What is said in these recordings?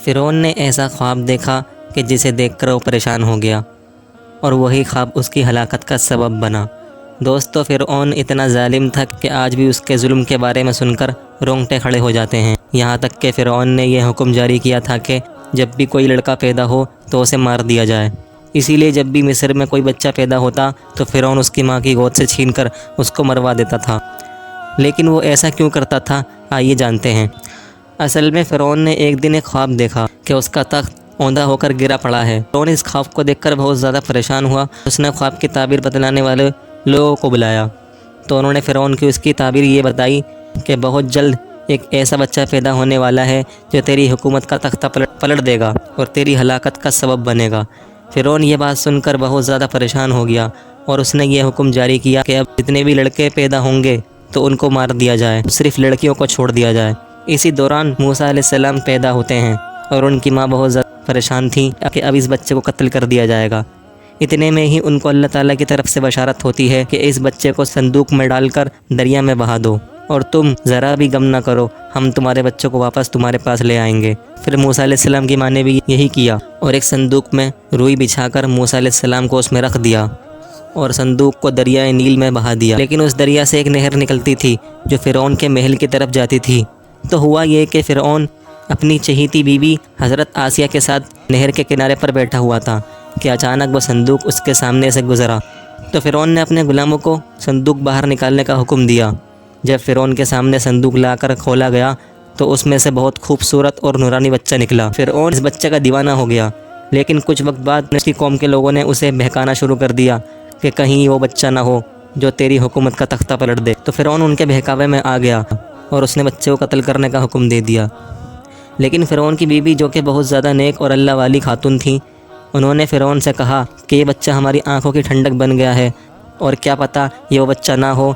فرعون نے ایسا خواب دیکھا کہ جسے دیکھ کر وہ پریشان ہو گیا، اور وہی خواب اس کی ہلاکت کا سبب بنا۔ دوستو، فرعون اتنا ظالم تھا کہ آج بھی اس کے ظلم کے بارے میں سن کر رونگٹے کھڑے ہو جاتے ہیں۔ یہاں تک کہ فرعون نے یہ حکم جاری کیا تھا کہ جب بھی کوئی لڑکا پیدا ہو تو اسے مار دیا جائے۔ اسی لیے جب بھی مصر میں کوئی بچہ پیدا ہوتا تو فرعون اس کی ماں کی گود سے چھین کر اس کو مروا دیتا تھا۔ لیکن وہ ایسا کیوں کرتا تھا، آئیے جانتے ہیں۔ اصل میں فرعون نے ایک دن ایک خواب دیکھا کہ اس کا تخت اوندا ہو کر گرا پڑا ہے۔ فرعون اس خواب کو دیکھ کر بہت زیادہ پریشان ہوا۔ اس نے خواب کی تعبیر بتلانے والے لوگوں کو بلایا تو انہوں نے فرعون کی اس کی تعبیر یہ بتائی کہ بہت جلد ایک ایسا بچہ پیدا ہونے والا ہے جو تیری حکومت کا تختہ پلٹ دے گا اور تیری ہلاکت کا سبب بنے گا۔ فرعون یہ بات سن کر بہت زیادہ پریشان ہو گیا اور اس نے یہ حکم جاری کیا کہ اب جتنے بھی لڑکے پیدا ہوں گے تو ان کو مار دیا جائے، صرف لڑکیوں کو چھوڑ دیا جائے۔ اسی دوران موسیٰ علیہ السلام پیدا ہوتے ہیں اور ان کی ماں بہت زیادہ پریشان تھی کہ اب اس بچے کو قتل کر دیا جائے گا۔ اتنے میں ہی ان کو اللہ تعالیٰ کی طرف سے بشارت ہوتی ہے کہ اس بچے کو صندوق میں ڈال کر دریا میں بہا دو اور تم ذرا بھی غم نہ کرو، ہم تمہارے بچوں کو واپس تمہارے پاس لے آئیں گے۔ پھر موسیٰ علیہ السلام کی ماں نے بھی یہی کیا اور ایک صندوق میں روئی بچھا کر موسیٰ علیہ السلام کو اس میں رکھ دیا اور صندوق کو دریائے نیل میں بہا دیا۔ لیکن اس دریا سے ایک نہر نکلتی تھی جو فرعون کے محل کی طرف جاتی تھی۔ تو ہوا یہ کہ فرعون اپنی چہیتی بیوی حضرت آسیہ کے ساتھ نہر کے کنارے پر بیٹھا ہوا تھا کہ اچانک وہ صندوق اس کے سامنے سے گزرا۔ تو فرعون نے اپنے غلاموں کو صندوق باہر نکالنے کا حکم دیا۔ جب فرعون کے سامنے صندوق لا کر کھولا گیا تو اس میں سے بہت خوبصورت اور نورانی بچہ نکلا۔ فرعون اس بچے کا دیوانہ ہو گیا، لیکن کچھ وقت بعد اس کی قوم کے لوگوں نے اسے بہکانا شروع کر دیا کہ کہیں وہ بچہ نہ ہو جو تیری حکومت کا تختہ پلٹ دے۔ تو فرعون ان کے بہکاوے میں آ گیا اور اس نے بچے کو قتل کرنے کا حکم دے دیا۔ لیکن فرعون کی بیوی جو کہ بہت زیادہ نیک اور اللہ والی خاتون تھیں، انہوں نے فرعون سے کہا کہ یہ بچہ ہماری آنکھوں کی ٹھنڈک بن گیا ہے اور کیا پتہ یہ وہ بچہ نہ ہو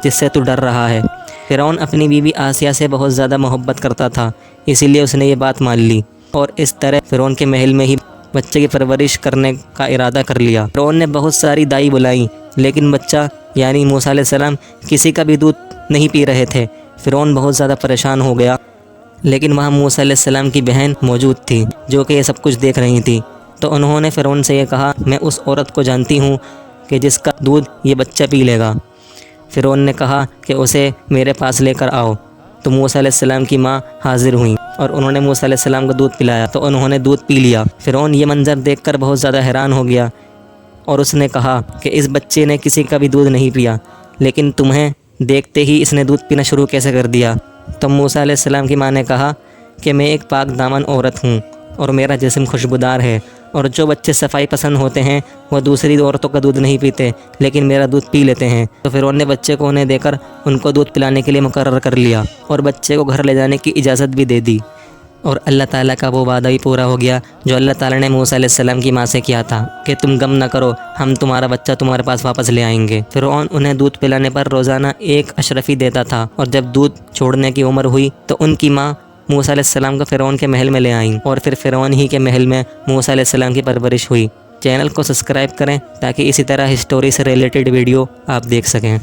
جس سے تو ڈر رہا ہے۔ فرعون اپنی بیوی آسیہ سے بہت زیادہ محبت کرتا تھا، اسی لیے اس نے یہ بات مان لی اور اس طرح فرعون کے محل میں ہی بچے کی پرورش کرنے کا ارادہ کر لیا۔ فرعون نے بہت ساری دائی بلائیں، لیکن بچہ یعنی موسیٰ علیہ السلام کسی کا بھی دودھ نہیں پی رہے تھے۔ فرعون بہت زیادہ پریشان ہو گیا، لیکن وہاں موسیٰ علیہ السلام کی بہن موجود تھی جو کہ یہ سب کچھ دیکھ رہی تھی۔ تو انہوں نے فرعون سے یہ کہا، میں اس عورت کو جانتی ہوں کہ جس کا دودھ یہ بچہ پی لے گا۔ فرعون نے کہا کہ اسے میرے پاس لے کر آؤ۔ تو موسیٰ علیہ السلام کی ماں حاضر ہوئیں اور انہوں نے موسیٰ علیہ السلام کو دودھ پلایا تو انہوں نے دودھ پی لیا۔ فرعون یہ منظر دیکھ کر بہت زیادہ حیران ہو گیا اور اس نے کہا کہ اس بچے نے کسی کا بھی دودھ نہیں پیا، لیکن تمہیں دیکھتے ہی اس نے دودھ پینا شروع کیسے کر دیا؟ تب موسیٰ علیہ السلام کی ماں نے کہا کہ میں ایک پاک دامن عورت ہوں اور میرا جسم خوشبودار ہے، اور جو بچے صفائی پسند ہوتے ہیں وہ دوسری عورتوں کا دودھ نہیں پیتے لیکن میرا دودھ پی لیتے ہیں۔ تو فرعون نے بچے کو انہیں دے کر ان کو دودھ پلانے کے لیے مقرر کر لیا اور بچے کو گھر لے جانے کی اجازت بھی دے دی، اور اللہ تعالیٰ کا وہ وعدہ بھی پورا ہو گیا جو اللہ تعالیٰ نے موسیٰ علیہ السلام کی ماں سے کیا تھا کہ تم غم نہ کرو، ہم تمہارا بچہ تمہارے پاس واپس لے آئیں گے۔ فرعون انہیں دودھ پلانے پر روزانہ ایک اشرفی دیتا تھا، اور جب دودھ چھوڑنے کی عمر ہوئی تو ان کی ماں موسیٰ علیہ السلام کو فرعون کے محل میں لے آئیں اور پھر فرعون ہی کے محل میں موسیٰ علیہ السلام کی پرورش ہوئی۔ چینل کو سبسکرائب کریں تاکہ اسی طرح ہسٹوری سے ریلیٹڈ ویڈیو آپ دیکھ سکیں۔